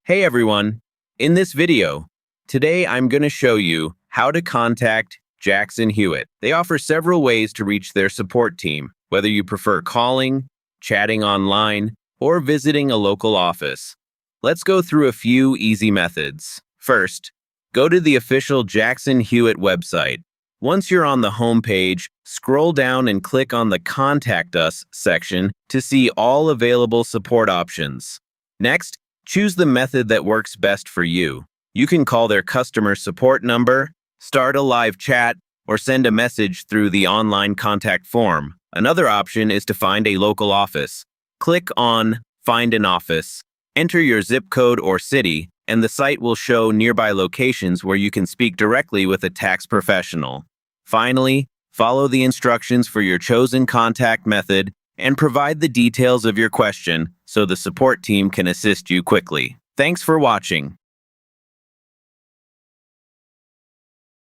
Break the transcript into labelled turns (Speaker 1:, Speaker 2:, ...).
Speaker 1: Hey everyone! In this video, today I'm going to show you how to contact Jackson Hewitt. They offer several ways to reach their support team, whether you prefer calling, chatting online, or visiting a local office. Let's go through a few easy methods. First, go to the official Jackson Hewitt website. Once you're on the home page, scroll down and click on the Contact Us section to see all available support options. Next, choose the method that works best for you. You can call their customer support number, start a live chat, or send a message through the online contact form. Another option is to find a local office. Click on Find an Office, enter your zip code or city, and the site will show nearby locations where you can speak directly with a tax professional. Finally, follow the instructions for your chosen contact method and provide the details of your question so the support team can assist you quickly. Thanks for watching.